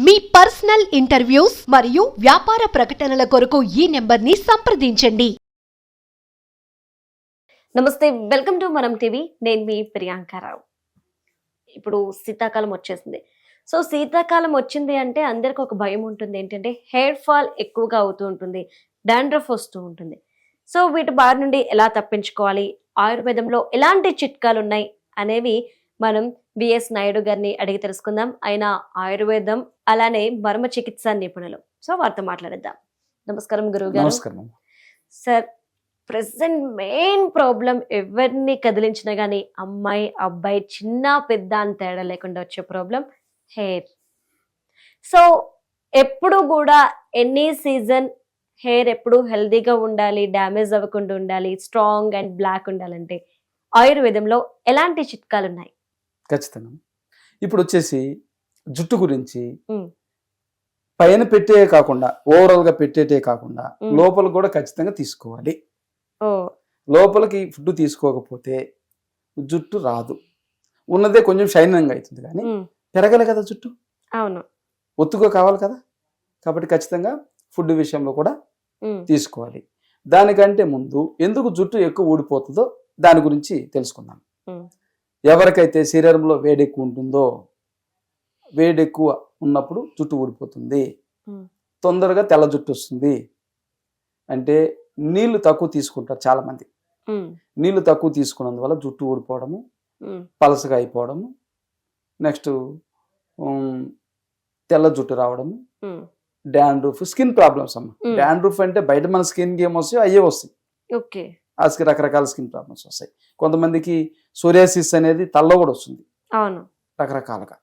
మీ personal interviews మరియు వ్యాపార ప్రకటనల కొరకు ఈ నెంబర్ని సంప్రదించండి. నమస్తే, వెల్కమ్ టు మనం టీవీ. నేను మీ ప్రియాంకారావు. ఇప్పుడు శీతాకాలం వచ్చేసింది. సో శీతాకాలం వచ్చింది అంటే అందరికి ఒక భయం ఉంటుంది. ఏంటంటే హెయిర్ ఫాల్ ఎక్కువగా అవుతూ ఉంటుంది, డాండ్రఫ్ వస్తూ ఉంటుంది. సో వీటి బారి నుండి ఎలా తప్పించుకోవాలి, ఆయుర్వేదంలో ఎలాంటి చిట్కాలు ఉన్నాయి అనేవి మనం బిఎస్ నాయుడు గారిని అడిగి తెలుసుకుందాం. ఆయన ఆయుర్వేదం అలానే మర్మ చికిత్సా నిపుణులు. సో వారితో మాట్లాడేద్దాం. నమస్కారం గురువు గారు. నమస్కారం. సార్, ప్రెసెంట్ మెయిన్ ప్రాబ్లం ఎవరిని కదిలించినా కానీ అమ్మాయి అబ్బాయి చిన్న పెద్ద అని తేడా లేకుండా వచ్చే ప్రాబ్లం హెయిర్. సో ఎప్పుడు కూడా ఎనీ సీజన్ హెయిర్ ఎప్పుడు హెల్దీగా ఉండాలి, డ్యామేజ్ అవ్వకుండా ఉండాలి, స్ట్రాంగ్ అండ్ బ్లాక్ ఉండాలంటే ఆయుర్వేదంలో ఎలాంటి చిట్కాలు ఉన్నాయి? ఖచ్చితంగా. ఇప్పుడు వచ్చేసి జుట్టు గురించి పైన పెట్టే కాకుండా ఓవరాల్ గా పెట్టేటే కాకుండా లోపల కూడా ఖచ్చితంగా తీసుకోవాలి. లోపలికి ఫుడ్ తీసుకోకపోతే జుట్టు రాదు. ఉన్నదే కొంచెం షైనింగ్ అవుతుంది, కానీ పెరగలే కదా జుట్టు. అవును, ఒత్తుగా కావాలి కదా. కాబట్టి ఖచ్చితంగా ఫుడ్ విషయంలో కూడా తీసుకోవాలి. దానికంటే ముందు ఎందుకు జుట్టు ఎక్కువ ఊడిపోతుందో దాని గురించి తెలుసుకుందాం. ఎవరికైతే శరీరంలో వేడి ఎక్కువ ఉంటుందో, వేడి ఎక్కువ ఉన్నప్పుడు జుట్టు ఊడిపోతుంది, తొందరగా తెల్ల జుట్టు వస్తుంది. అంటే నీళ్లు తక్కువ తీసుకుంటారు చాలా మంది. నీళ్లు తక్కువ తీసుకున్నందువల్ల జుట్టు ఊడిపోవడము, పలసగా అయిపోవడము, నెక్స్ట్ తెల్ల జుట్టు రావడము, డాండ్రూఫ్, స్కిన్ ప్రాబ్లమ్స్. అమ్మ డాండ్రూఫ్ అంటే బయట మన స్కిన్ కి ఏమొస్తాయో అయ్యే వస్తాయి. ఓకే, ఆ రకరకాల స్కిన్ ప్రాబ్లమ్స్ వస్తాయి. కొంతమందికి సోరియాసిస్ అనేది తలలో కూడా వస్తుంది. అవును, రకరకాలుగా.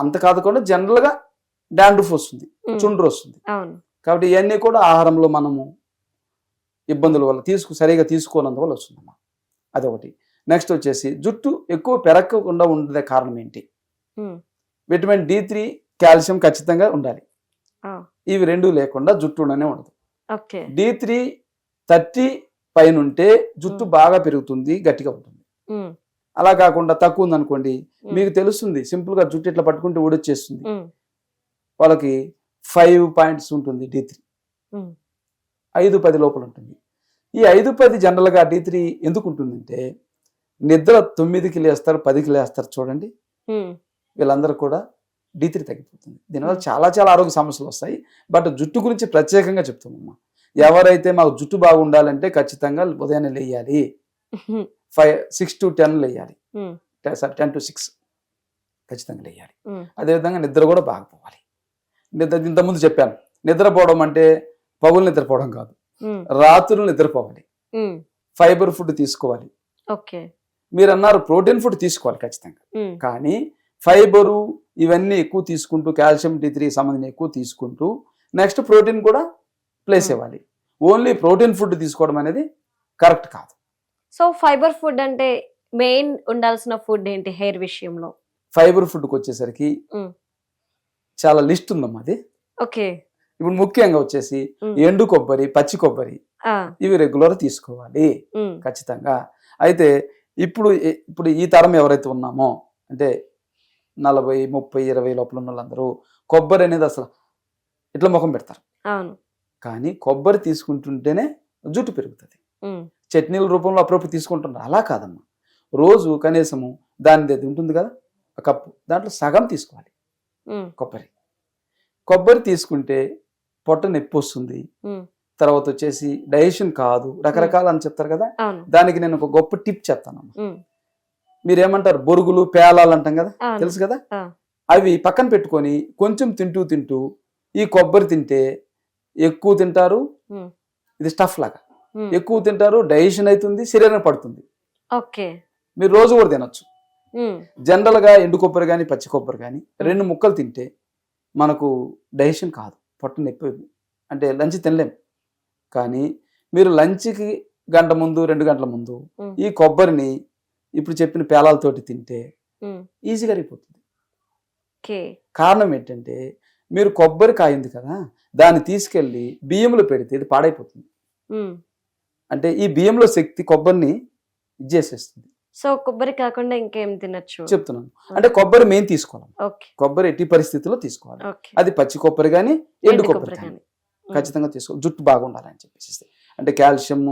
అంత కాకుండా జనరల్ గా డాండ్రూఫ్ వస్తుంది, చుండ్రు వస్తుంది. అవును. కాబట్టి ఇవన్నీ కూడా ఆహారంలో మనము ఇబ్బందుల వల్ల సరిగా తీసుకోనందువల్ల వస్తుందమ్మా. అదొకటి. నెక్స్ట్ వచ్చేసి జుట్టు ఎక్కువ పెరగకుండా ఉండే కారణం ఏంటి? విటమిన్ D3, కాల్షియం ఖచ్చితంగా ఉండాలి. ఇవి రెండు లేకుండా జుట్టు ఉండనే ఉండదు. D3 30 పైన ఉంటే జుట్టు బాగా పెరుగుతుంది, గట్టిగా ఉంటుంది. అలా కాకుండా తక్కువ ఉంది అనుకోండి, మీకు తెలుస్తుంది సింపుల్ గా జుట్టు ఇట్లా పట్టుకుంటే ఊడొచ్చేస్తుంది. వాళ్ళకి 5 పాయింట్స్ ఉంటుంది D3, 5-10 లోపల ఉంటుంది. ఈ 5-10 జనరల్ గా D3 ఎందుకు ఉంటుందంటే, నిద్ర 9కి లేస్తారు, 10కి లేస్తారు చూడండి, వీళ్ళందరూ కూడా D3 తగ్గిపోతుంది. దీనివల్ల చాలా చాలా ఆరోగ్య సమస్యలు వస్తాయి. బట్ జుట్టు గురించి ప్రత్యేకంగా చెప్తామమ్మా. ఎవరైతే మాకు జుట్టు బాగుండాలంటే ఖచ్చితంగా ఉదయాన్నే లేయాలి, 6 to 10 లేయాలి, 10 to 6 ఖచ్చితంగా లేయాలి. అదేవిధంగా నిద్ర కూడా బాగా పోవాలి. నిద్ర ఇంతకుముందు చెప్పాను, నిద్రపోవడం అంటే పగులు నిద్రపోవడం కాదు, రాత్రులు నిద్రపోవాలి. ఫైబర్ ఫుడ్ తీసుకోవాలి. మీరు అన్నారు ప్రోటీన్ ఫుడ్ తీసుకోవాలి ఖచ్చితంగా, కానీ ఫైబరు ఇవన్నీ ఎక్కువ తీసుకుంటూ, కాల్షియం D3 సంబంధించి ఎక్కువ తీసుకుంటూ, నెక్స్ట్ ప్రోటీన్ కూడా ప్లేస్ ఇవ్వాలి. ఓన్లీ ప్రోటీన్ ఫుడ్ తీసుకోవడం అనేది కరెక్ట్ కాదు. సో ఫైబర్ ఫుడ్ అంటే మెయిన్ ఉండాల్సిన ఫుడ్ ఏంటి హెయిర్ విషయంలో? ఫైబర్ ఫుడ్కి వచ్చేసరికి చాలా లిస్ట్ ఉందమ్మా. అది ఓకే. ఇప్పుడు ముఖ్యంగా వచ్చేసి ఎండు కొబ్బరి, పచ్చి కొబ్బరి, ఇవి రెగ్యులర్ తీసుకోవాలి ఖచ్చితంగా. అయితే ఇప్పుడు ఈ తరం ఎవరైతే ఉన్నామో, అంటే 40, 30, 20 లోపల ఉన్న వాళ్ళందరూ కొబ్బరి అనేది అసలు ఇట్లా ముఖం పెడతారు. కానీ కొబ్బరి తీసుకుంటుంటేనే జుట్టు పెరుగుతుంది. చట్నీల రూపంలో అప్పుడప్పుడు తీసుకుంటున్నారు. అలా కాదమ్మా. రోజు కనీసము దాని ఉంటుంది కదా, ఒక కప్పు, దాంట్లో సగం తీసుకోవాలి కొబ్బరి తీసుకుంటే పొట్ట నొప్పి వస్తుంది. తర్వాత వచ్చేసి డైజెషన్ కాదు, రకరకాల అని చెప్తారు కదా. దానికి నేను ఒక గొప్ప టిప్ చెప్తానమ్మా. మీరేమంటారు, బొరుగులు, పేలాలు అంటాం కదా, తెలుసు కదా. అవి పక్కన పెట్టుకొని కొంచెం తింటూ ఈ కొబ్బరి తింటే ఎక్కువ తింటారు. ఇది స్టఫ్ లాగా ఎక్కువ తింటారు, డైజెషన్ అవుతుంది, శరీరం పడుతుంది. మీరు రోజు కూడా తినొచ్చు. జనరల్ గా ఎండు కొబ్బరి కానీ పచ్చి కొబ్బరి కానీ 2 ముక్కలు తింటే మనకు డైజెషన్ కాదు, పొట్ట నొప్పి. అంటే లంచ్ తినలేం. కానీ మీరు లంచ్కి గంట ముందు, 2 గంటల ముందు ఈ కొబ్బరిని ఇప్పుడు చెప్పిన పేలాలతోటి తింటే ఈజీగా అయిపోతుంది. కారణం ఏంటంటే, మీరు కొబ్బరి కాయింది కదా, దాన్ని తీసుకెళ్లి బియ్యంలో పెడితే ఇది పాడైపోతుంది. అంటే ఈ బియ్యంలో శక్తి కొబ్బరిని ఇచ్చేసేస్తుంది. సో కొబ్బరి కాకుండా ఇంకేం తినొచ్చు? చెప్తున్నాను. అంటే కొబ్బరి మెయిన్ తీసుకోవాలి. ఓకే కొబ్బరి ఎట్టి పరిస్థితుల్లో తీసుకోవాలి. ఓకే. అది పచ్చి కొబ్బరి కానీ ఎండు కొబ్బరి కానీ ఖచ్చితంగా తీసుకోవాలి. జుట్టు బాగుండాలని చెప్పేసి అంటే కాల్షియం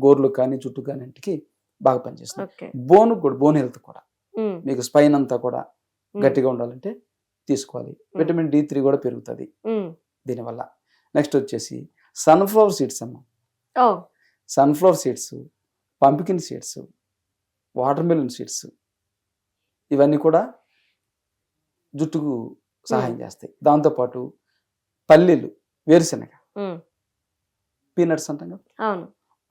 గోర్లు కానీ జుట్టు కానీ ఇంటికి బాగా పనిచేస్తుంది. ఓకే. బోన్ కూడా, బోన్ హెల్త్ కూడా, మీకు స్పైన్ అంతా కూడా గట్టిగా ఉండాలంటే తీసుకోవాలి. విటమిన్ D3 కూడా పెరుగుతుంది దీనివల్ల. నెక్స్ట్ వచ్చేసి సన్ఫ్లవర్ సీడ్స్ అమ్మ. ఓ sunflower seeds, pumpkin seeds, watermelon seeds ఇవన్నీ కూడా జుట్టుకు సహాయం చేస్తాయి. దాంతోపాటు పల్లీలు, వేరుశెనగ, పీనట్స్ అంటాం కదా, అవును.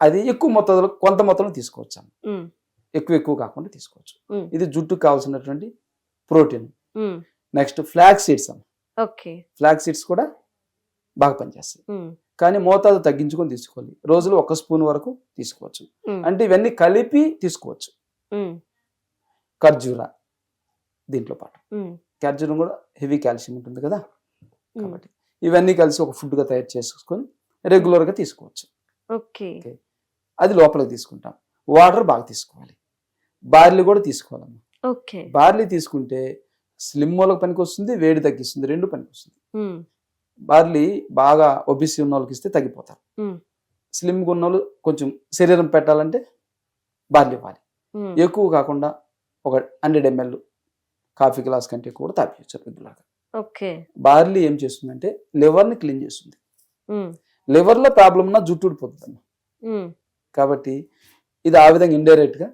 అది ఎక్కువ మొత్తంలో, కొంత మొత్తంలో తీసుకోవచ్చు అమ్మ. ఎక్కువ కాకుండా తీసుకోవచ్చు. ఇది జుట్టుకు కావాల్సినటువంటి ప్రోటీన్. నెక్స్ట్ ఫ్లాక్స్ సీడ్స్ అమ్మ. ఓకే. ఫ్లాక్స్ సీడ్స్ కూడా బాగా పనిచేస్తాయి. కానీ మోతాదు తగ్గించుకొని తీసుకోవాలి. రోజులో 1 స్పూన్ వరకు తీసుకోవచ్చు. అంటే ఇవన్నీ కలిపి తీసుకోవచ్చు. ఖర్జూర దీంట్లో పాటు, ఖర్జూరం కూడా హెవీ కాల్షియం ఉంటుంది కదా, కాబట్టి ఇవన్నీ కలిసి ఒక ఫుడ్ గా తయారు చేసుకొని రెగ్యులర్ గా తీసుకోవచ్చు. ఓకే. అది లోపలికి తీసుకుంటాం. వాటర్ బాగా తీసుకోవాలి. బార్లీ కూడా తీసుకోవాలమ్మా. ఓకే. బార్లీ తీసుకుంటే స్లిమ్ వాళ్ళకి పనికి వస్తుంది, వేడి తగ్గిస్తుంది, రెండు పనికి వస్తుంది. బార్లీ బాగా ఒబిసి ఉన్న వాళ్ళకి ఇస్తే తగ్గిపోతారు. స్లిమ్గా ఉన్న వాళ్ళు కొంచెం శరీరం పెట్టాలంటే బార్లీ ఇవ్వాలి. ఎక్కువ కాకుండా ఒక 100 ml కాఫీ గ్లాస్ కంటే కూడా తాపించచ్చు రెగ్యులర్గా. ఓకే. బార్లీ ఏం చేస్తుందంటే లివర్ని క్లీన్ చేస్తుంది. లివర్లో ప్రాబ్లం ఉన్న జుట్టు ఊడిపోతుంది. కాబట్టి ఇది ఆ విధంగా ఇండైరెక్ట్ గా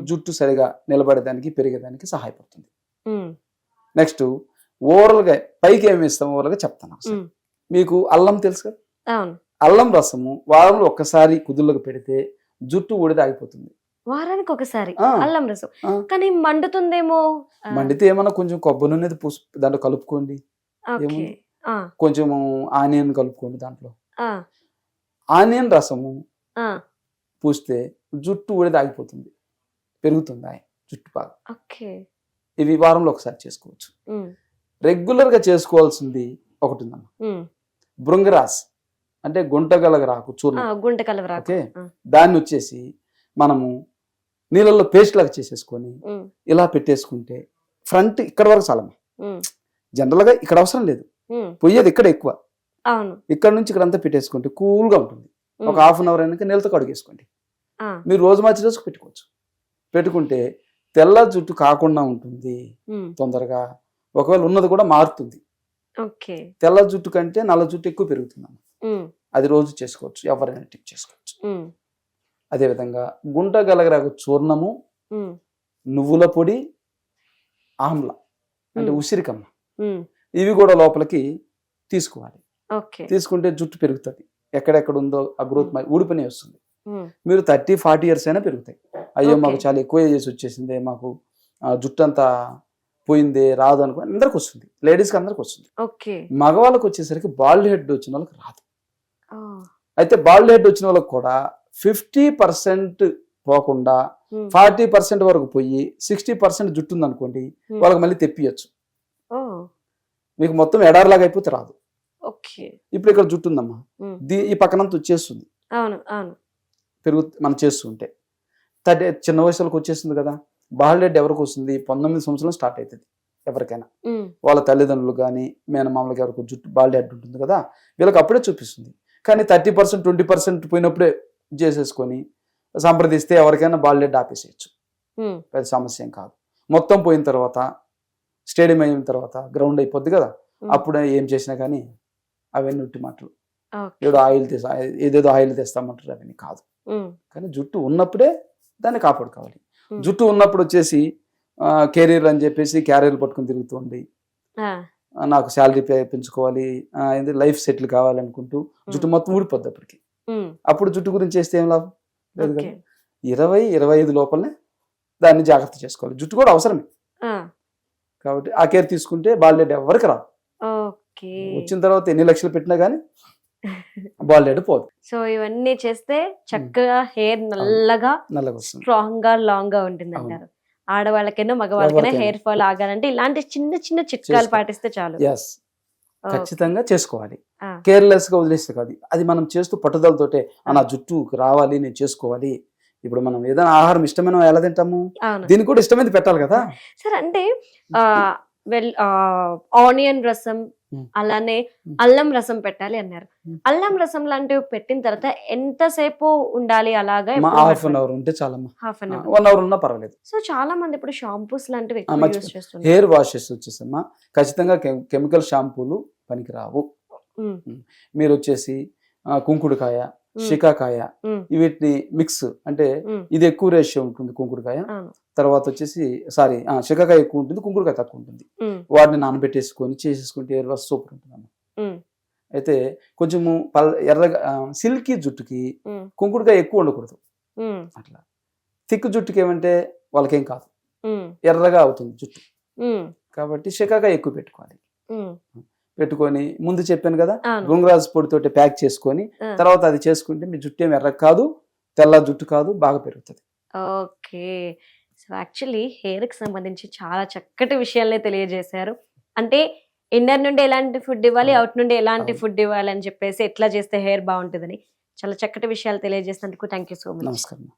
జుట్టు సరిగా నిలబడేదానికి, పెరిగేదానికి సహాయపడుతుంది. నెక్స్ట్ ఓవరాల్ గా పైకి ఏమి ఇస్తాం ఓవరాల్ గా చెప్తాను. మీకు అల్లం తెలుసు కదా, అల్లం రసము వారంలో ఒక్కసారి కుదుళ్ళకు పెడితే జుట్టు ఊడితే ఆగిపోతుంది. వారానికి ఒకసారి అల్లం రసం. కానీ మండుతుందేమో. మండితే ఏమన్నా కొంచెం కొబ్బరి నూనె దాంట్లో కలుపుకోండి. కొంచెం ఆనియన్ కలుపుకోండి. దాంట్లో ఆనియన్ రసము పూస్తే జుట్టు ఊడితే ఆగిపోతుంది, పెరుగుతుంది జుట్టు బాగా. ఇవి వారంలో ఒకసారి చేసుకోవచ్చు. రెగ్యులర్ గా చేసుకోవాల్సింది ఒకటి ఉందమ్మా, భృంగరాస్ అంటే గుంటగలగరాకు చూర్ణం. ఓకే, దాన్ని వచ్చేసి మనము నీళ్ళల్లో పేస్ట్ లాగా చేసేసుకొని ఇలా పెట్టేసుకుంటే ఫ్రంట్ ఇక్కడ వరకు చాలమ్మా. జనరల్ గా ఇక్కడ అవసరం లేదు, పొయ్యేది ఇక్కడ ఎక్కువ. ఇక్కడ నుంచి ఇక్కడ అంతా పెట్టేసుకుంటే కూల్ గా ఉంటుంది. ఒక ½ అవర్ అయినాక నీళ్ళతో కడుగేసుకోండి. మీరు రోజు మార్చి రోజుకు పెట్టుకోవచ్చు. పెట్టుకుంటే తెల్ల జుట్టు కాకుండా ఉంటుంది తొందరగా. ఒకవేళ ఉన్నది కూడా మారుతుంది. తెల్ల జుట్టు కంటే నల్ల జుట్టు ఎక్కువ పెరుగుతుంది. అది రోజు చేసుకోవచ్చు, ఎవరైనా టిప్ చేసుకోవచ్చు. అదేవిధంగా గుంట గలగరాకు చూర్ణము, నువ్వుల పొడి, ఆమ్ల అంటే ఉసిరికమ్మ, ఇవి కూడా లోపలికి తీసుకోవాలి. తీసుకుంటే జుట్టు పెరుగుతుంది. ఎక్కడెక్కడ ఉందో ఆ గ్రోత్ ఊడిపోయి వస్తుంది. మీరు 30-40 years అయినా పెరుగుతాయి. అయ్యో మాకు చాలా ఎక్కువ ఏజ్ వచ్చేసింది, మాకు జుట్టు అంతా పోయింది, రాదు అనుకో, అందరికి వస్తుంది. లేడీస్కి అందరికి వస్తుంది. మగవాళ్ళకి వచ్చేసరికి బాల్డ్ హెడ్ వచ్చిన వాళ్ళకి రాదు. అయితే బాల్డ్ హెడ్ వచ్చిన వాళ్ళకి కూడా 50% పోకుండా 40% వరకు పోయి 60% జుట్టు ఉంది అనుకోండి, వాళ్ళకి మళ్ళీ తెప్పియచ్చు. మీకు మొత్తం ఎడారిలాగా అయిపోతే రాదు. ఇప్పుడు ఇక్కడ జుట్టు ఉందమ్మా, ఈ పక్కనంతా వచ్చేస్తుంది, మనం చేస్తుంటే. చిన్న వయసులోకి వచ్చేస్తుంది కదా. బాల్డ్ హెడ్ ఎవరికి వస్తుంది? 19 సంవత్సరాలు స్టార్ట్ అవుతుంది ఎవరికైనా. వాళ్ళ తల్లిదండ్రులు కానీ మేనమామలకి ఎవరికి జుట్టు బాల్డ్ హెడ్ ఉంటుంది కదా, వీళ్ళకి అప్పుడే చూపిస్తుంది. కానీ 30% 20% పోయినప్పుడే చేసేసుకొని సంప్రదిస్తే ఎవరికైనా బాల్డ్ హెడ్ ఆపేసేయచ్చు. పెద్ద సమస్య ఏం కాదు. మొత్తం పోయిన తర్వాత, స్టేడియం అయిన తర్వాత గ్రౌండ్ అయిపోద్ది కదా, అప్పుడే ఏం చేసినా కానీ అవన్నీ ఉట్టి మాటలు. ఏదేదో ఆయిల్ తెస్తామంటారు, అవన్నీ కాదు. కానీ జుట్టు ఉన్నప్పుడే దాన్ని కాపాడుకోవాలి. జుట్టు ఉన్నప్పుడు వచ్చేసి కెరీర్ అని చెప్పేసి క్యారియర్లు పట్టుకుని తిరుగుతుంది. నాకు శాలరీ పెంచుకోవాలి, లైఫ్ సెటిల్ కావాలనుకుంటూ జుట్టు మొత్తం ఊడిపోద్ది అప్పటికి. అప్పుడు జుట్టు గురించి చేస్తే ఏం లాభం లేదు కదా. 20-25 లోపలనే దాన్ని జాగ్రత్త చేసుకోవాలి. జుట్టు కూడా అవసరమే కాబట్టి ఆ కేర్ తీసుకుంటే బాల్డ్ హెడ్ ఎవరికి రాదు. వచ్చిన తర్వాత ఎన్ని లక్షలు పెట్టినా కానీ బాల్డ్ హెడ్ పోదు. సో ఇవన్నీ చేస్తే చక్కగా హెయిర్ నల్లగా స్ట్రాంగ్ గా లాంగ్ గా ఉంటుంది అంటారు. ఆడవాళ్ళకైనా మగవాళ్ళకైనా హెయిర్ ఫాల్ ఆగాలంటే ఇలాంటి చిన్న చిన్న చిట్కాలు పాటిస్తే చాలు. ఖచ్చితంగా చేసుకోవాలి. కేర్లెస్ గా వదిలేస్తే కాదు. అది మనం చేస్తూ పట్టుదలతోటే నా జుట్టు రావాలి, నేను చేసుకోవాలి, ఇప్పుడు మనం ఏదైనా ఆహారం ఇష్టమైన ఎలా తింటాము, అవును దీనికి కూడా ఇష్టమైనది పెట్టాలి కదా. సార్. అంటే ఆనియన్ రసం Hmm. అలానే Hmm. అల్లం రసం పెట్టాలి అన్నారు. Hmm. అల్లం రసం లాంటివి పెట్టిన తర్వాత ఎంతసేపు ఉండాలి అలాగా? హాఫ్ అన్ అవర్ ఉంటే చాలమ్మా, హాఫ్ అన్ అవర్. 1 అవర్ ఉన్నా పర్వాలేదు. సో చాలా మంది ఇప్పుడు షాంపూస్ లాంటివి ఎక్కువ మర్చిపో- యూస్ చేస్తున్నారు. హెయిర్ వాషెస్ వచ్చేసమ్మా ఖచ్చితంగా కెమికల్ షాంపూలు పనికిరావు. Hmm. మీరు వచ్చేసి కుంకుడుకాయ, Hmm. షికాకాయ Hmm. వీటిని మిక్స్ అంటే Hmm. ఇది ఎక్కువ రేషియో ఉంటుంది కుంకుడుకాయ, అవును. తర్వాత వచ్చేసి షికాకాయ ఎక్కువ ఉంటుంది, కుంకుడుకాయ తక్కువ ఉంటుంది. Hmm. వాటిని నానబెట్టేసుకొని చేసేసుకుంటే హెయిర్ వాష్ సూపర్ ఉంటుంది. Hmm. అయితే కొంచెము ఎర్రగా సిల్కీ జుట్టుకి Hmm. కుంకుడుకాయ ఎక్కువ ఉండకూడదు. Hmm. అట్లా థిక్ జుట్టుకి ఏమంటే వాళ్ళకేం కాదు, Hmm. ఎర్రగా అవుతుంది జుట్టు. Hmm. కాబట్టి షికాకాయ ఎక్కువ పెట్టుకోవాలి. Hmm. పెట్టుకొని ముందు చెప్పాను కదా, అవును. గుంగరాజు పొడితోటి ప్యాక్ చేసుకొని Ah. తర్వాత అది చేసుకుంటే మీ జుట్టు ఏమి ఎర్ర కాదు, తెల్ల జుట్టు కాదు, బాగా పెరుగుతుంది. ఓకే. సో యాక్చువల్లీ హెయిర్కి సంబంధించి చాలా చక్కటి విషయాలనే తెలియజేశారు. అంటే ఇన్నర్ నుండి ఎలాంటి ఫుడ్ ఇవ్వాలి, అవుట్ నుండి ఎలాంటి అవును. ఫుడ్ ఇవ్వాలి అని చెప్పేసి, ఎట్లా చేస్తే హెయిర్ బాగుంటుందని చాలా చక్కటి విషయాలు తెలియజేసినందుకు థ్యాంక్ యూ సో మచ్. నమస్కారం.